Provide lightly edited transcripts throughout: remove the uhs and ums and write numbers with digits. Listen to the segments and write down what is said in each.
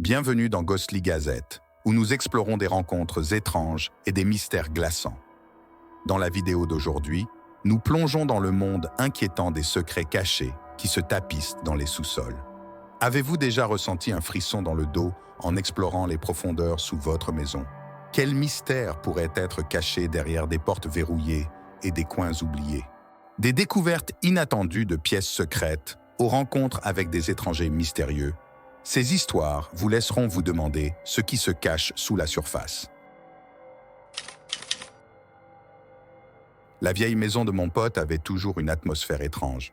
Bienvenue dans Ghostly Gazette, où nous explorons des rencontres étranges et des mystères glaçants. Dans la vidéo d'aujourd'hui, nous plongeons dans le monde inquiétant des secrets cachés qui se tapissent dans les sous-sols. Avez-vous déjà ressenti un frisson dans le dos en explorant les profondeurs sous votre maison? Quel mystère pourrait être caché derrière des portes verrouillées et des coins oubliés? Des découvertes inattendues de pièces secrètes aux rencontres avec des étrangers mystérieux. Ces histoires vous laisseront vous demander ce qui se cache sous la surface. La vieille maison de mon pote avait toujours une atmosphère étrange.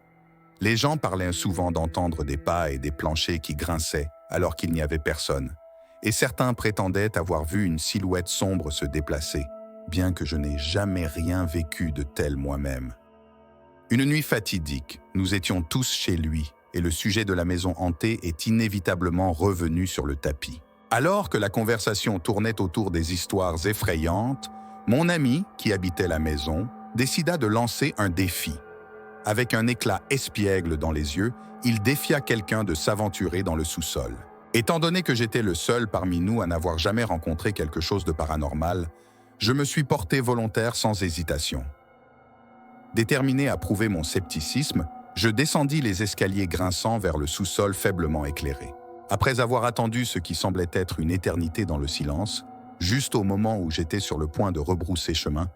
Les gens parlaient souvent d'entendre des pas et des planchers qui grinçaient alors qu'il n'y avait personne. Et certains prétendaient avoir vu une silhouette sombre se déplacer, bien que je n'ai jamais rien vécu de tel moi-même. Une nuit fatidique, nous étions tous chez lui, et le sujet de la maison hantée est inévitablement revenu sur le tapis. Alors que la conversation tournait autour des histoires effrayantes, mon ami, qui habitait la maison, décida de lancer un défi. Avec un éclat espiègle dans les yeux, il défia quelqu'un de s'aventurer dans le sous-sol. Étant donné que j'étais le seul parmi nous à n'avoir jamais rencontré quelque chose de paranormal, je me suis porté volontaire sans hésitation. Déterminé à prouver mon scepticisme, je descendis les escaliers grinçants vers le sous-sol faiblement éclairé. Après avoir attendu ce qui semblait être une éternité dans le silence, juste au moment où j'étais sur le point de rebrousser chemin,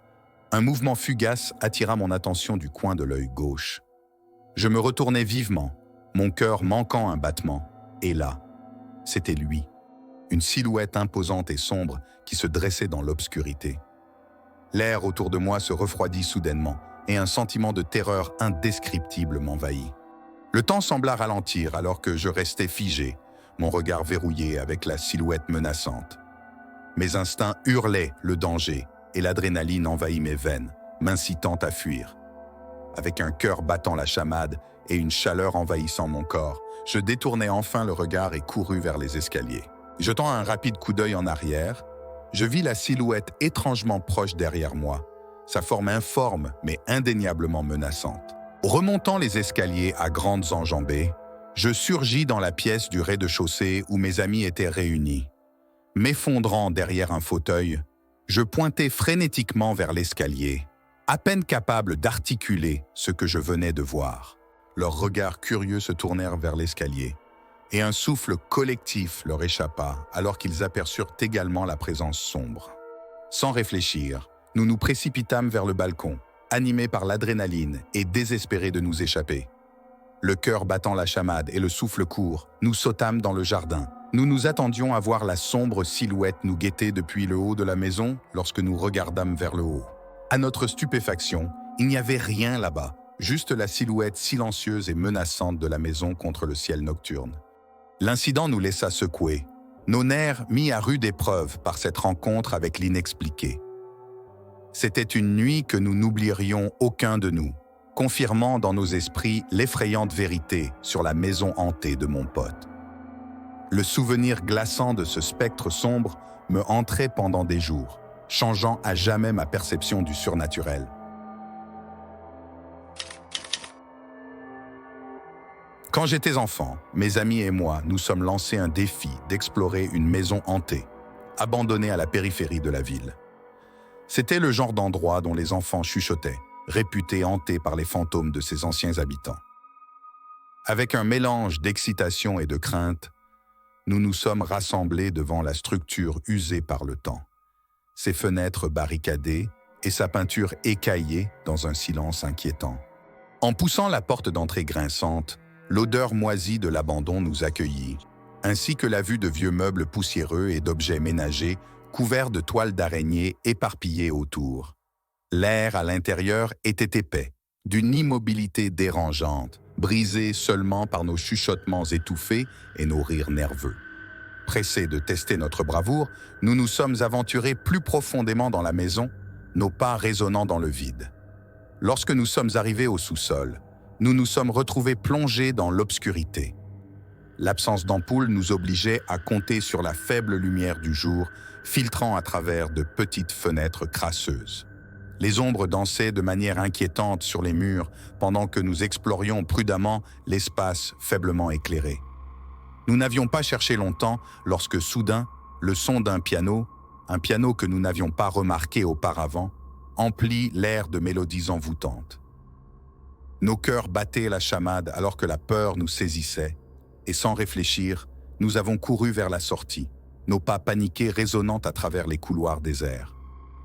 un mouvement fugace attira mon attention du coin de l'œil gauche. Je me retournai vivement, mon cœur manquant un battement, et là, c'était lui, une silhouette imposante et sombre qui se dressait dans l'obscurité. L'air autour de moi se refroidit soudainement, et un sentiment de terreur indescriptible m'envahit. Le temps sembla ralentir alors que je restais figé, mon regard verrouillé avec la silhouette menaçante. Mes instincts hurlaient le danger, et l'adrénaline envahit mes veines, m'incitant à fuir. Avec un cœur battant la chamade et une chaleur envahissant mon corps, je détournai enfin le regard et courus vers les escaliers. Jetant un rapide coup d'œil en arrière, je vis la silhouette étrangement proche derrière moi, sa forme informe mais indéniablement menaçante. Remontant les escaliers à grandes enjambées, je surgis dans la pièce du rez-de-chaussée où mes amis étaient réunis. M'effondrant derrière un fauteuil, je pointai frénétiquement vers l'escalier, à peine capable d'articuler ce que je venais de voir. Leurs regards curieux se tournèrent vers l'escalier, et un souffle collectif leur échappa alors qu'ils aperçurent également la présence sombre. Sans réfléchir, nous nous précipitâmes vers le balcon, animés par l'adrénaline et désespérés de nous échapper. Le cœur battant la chamade et le souffle court, nous sautâmes dans le jardin. Nous nous attendions à voir la sombre silhouette nous guetter depuis le haut de la maison lorsque nous regardâmes vers le haut. À notre stupéfaction, il n'y avait rien là-bas, juste la silhouette silencieuse et menaçante de la maison contre le ciel nocturne. L'incident nous laissa secoués, nos nerfs mis à rude épreuve par cette rencontre avec l'inexpliqué. C'était une nuit que nous n'oublierions aucun de nous, confirmant dans nos esprits l'effrayante vérité sur la maison hantée de mon pote. Le souvenir glaçant de ce spectre sombre me hantrait pendant des jours, changeant à jamais ma perception du surnaturel. Quand j'étais enfant, mes amis et moi nous sommes lancés un défi d'explorer une maison hantée, abandonnée à la périphérie de la ville. C'était le genre d'endroit dont les enfants chuchotaient, réputé hanté par les fantômes de ses anciens habitants. Avec un mélange d'excitation et de crainte, nous nous sommes rassemblés devant la structure usée par le temps, ses fenêtres barricadées et sa peinture écaillée dans un silence inquiétant. En poussant la porte d'entrée grinçante, l'odeur moisie de l'abandon nous accueillit, ainsi que la vue de vieux meubles poussiéreux et d'objets ménagers couverts de toiles d'araignées éparpillées autour. L'air à l'intérieur était épais, d'une immobilité dérangeante, brisé seulement par nos chuchotements étouffés et nos rires nerveux. Pressés de tester notre bravoure, nous nous sommes aventurés plus profondément dans la maison, nos pas résonnant dans le vide. Lorsque nous sommes arrivés au sous-sol, nous nous sommes retrouvés plongés dans l'obscurité. L'absence d'ampoule nous obligeait à compter sur la faible lumière du jour, filtrant à travers de petites fenêtres crasseuses. Les ombres dansaient de manière inquiétante sur les murs pendant que nous explorions prudemment l'espace faiblement éclairé. Nous n'avions pas cherché longtemps lorsque soudain, le son d'un piano, un piano que nous n'avions pas remarqué auparavant, emplit l'air de mélodies envoûtantes. Nos cœurs battaient la chamade alors que la peur nous saisissait, et sans réfléchir, nous avons couru vers la sortie, nos pas paniqués résonnant à travers les couloirs déserts.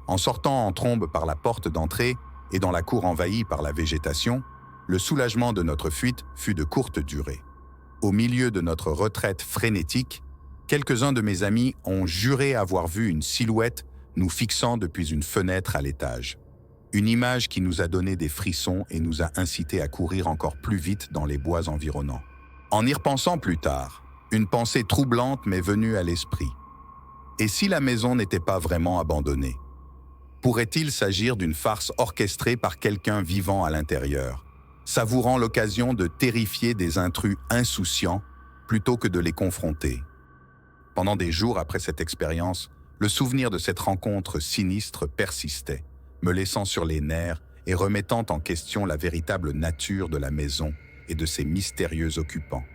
En sortant en trombe par la porte d'entrée et dans la cour envahie par la végétation, le soulagement de notre fuite fut de courte durée. Au milieu de notre retraite frénétique, quelques-uns de mes amis ont juré avoir vu une silhouette nous fixant depuis une fenêtre à l'étage. Une image qui nous a donné des frissons et nous a incités à courir encore plus vite dans les bois environnants. En y repensant plus tard, une pensée troublante m'est venue à l'esprit. Et si la maison n'était pas vraiment abandonnée? Pourrait-il s'agir d'une farce orchestrée par quelqu'un vivant à l'intérieur, savourant l'occasion de terrifier des intrus insouciants plutôt que de les confronter? Pendant des jours après cette expérience, le souvenir de cette rencontre sinistre persistait, me laissant sur les nerfs et remettant en question la véritable nature de la maison et de ses mystérieux occupants.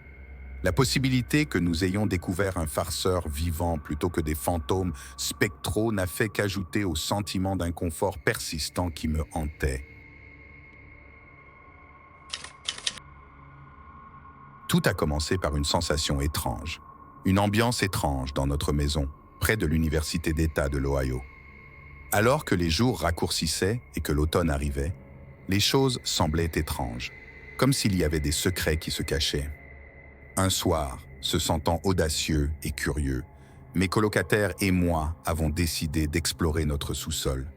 La possibilité que nous ayons découvert un farceur vivant plutôt que des fantômes spectraux n'a fait qu'ajouter au sentiment d'inconfort persistant qui me hantait. Tout a commencé par une sensation étrange, une ambiance étrange dans notre maison, près de l'Université d'État de l'Ohio. Alors que les jours raccourcissaient et que l'automne arrivait, les choses semblaient étranges, comme s'il y avait des secrets qui se cachaient. Un soir, se sentant audacieux et curieux, mes colocataires et moi avons décidé d'explorer notre sous-sol.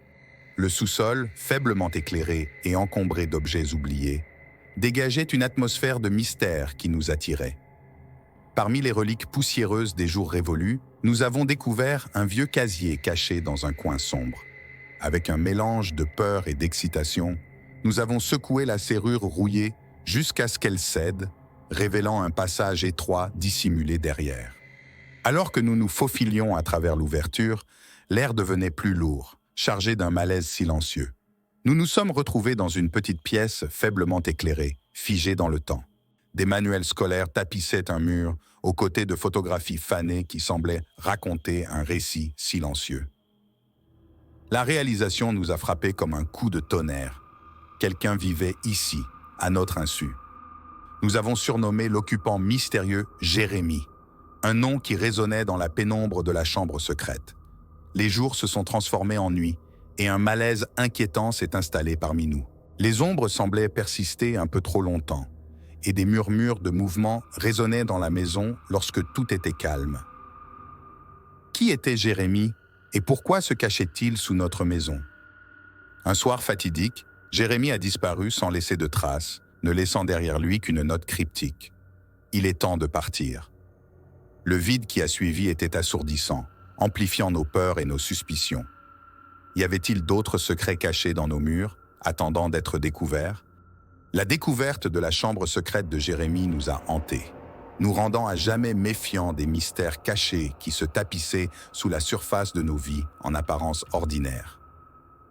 Le sous-sol, faiblement éclairé et encombré d'objets oubliés, dégageait une atmosphère de mystère qui nous attirait. Parmi les reliques poussiéreuses des jours révolus, nous avons découvert un vieux casier caché dans un coin sombre. Avec un mélange de peur et d'excitation, nous avons secoué la serrure rouillée jusqu'à ce qu'elle cède, révélant un passage étroit dissimulé derrière. Alors que nous nous faufilions à travers l'ouverture, l'air devenait plus lourd, chargé d'un malaise silencieux. Nous nous sommes retrouvés dans une petite pièce faiblement éclairée, figée dans le temps. Des manuels scolaires tapissaient un mur, aux côtés de photographies fanées qui semblaient raconter un récit silencieux. La réalisation nous a frappés comme un coup de tonnerre. Quelqu'un vivait ici, à notre insu. Nous avons surnommé l'occupant mystérieux Jérémie, un nom qui résonnait dans la pénombre de la chambre secrète. Les jours se sont transformés en nuit, et un malaise inquiétant s'est installé parmi nous. Les ombres semblaient persister un peu trop longtemps, et des murmures de mouvements résonnaient dans la maison lorsque tout était calme. Qui était Jérémie, et pourquoi se cachait-il sous notre maison? Un soir fatidique, Jérémie a disparu sans laisser de traces, ne laissant derrière lui qu'une note cryptique. Il est temps de partir. Le vide qui a suivi était assourdissant, amplifiant nos peurs et nos suspicions. Y avait-il d'autres secrets cachés dans nos murs, attendant d'être découverts? La découverte de la chambre secrète de Jérémie nous a hantés, nous rendant à jamais méfiants des mystères cachés qui se tapissaient sous la surface de nos vies en apparence ordinaire.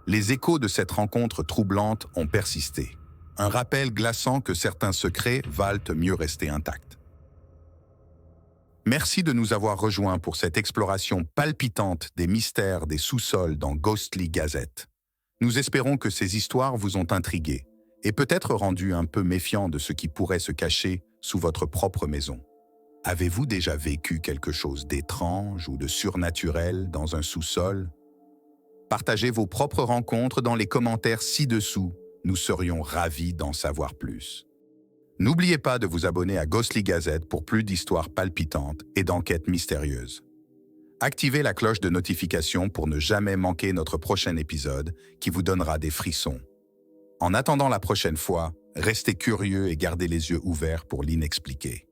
Les échos de cette rencontre troublante ont persisté. Un rappel glaçant que certains secrets valent mieux rester intacts. Merci de nous avoir rejoints pour cette exploration palpitante des mystères des sous-sols dans Ghostly Gazette. Nous espérons que ces histoires vous ont intrigué et peut-être rendu un peu méfiant de ce qui pourrait se cacher sous votre propre maison. Avez-vous déjà vécu quelque chose d'étrange ou de surnaturel dans un sous-sol? Partagez vos propres rencontres dans les commentaires ci-dessous. Nous serions ravis d'en savoir plus. N'oubliez pas de vous abonner à Ghostly Gazette pour plus d'histoires palpitantes et d'enquêtes mystérieuses. Activez la cloche de notification pour ne jamais manquer notre prochain épisode qui vous donnera des frissons. En attendant la prochaine fois, restez curieux et gardez les yeux ouverts pour l'inexpliqué.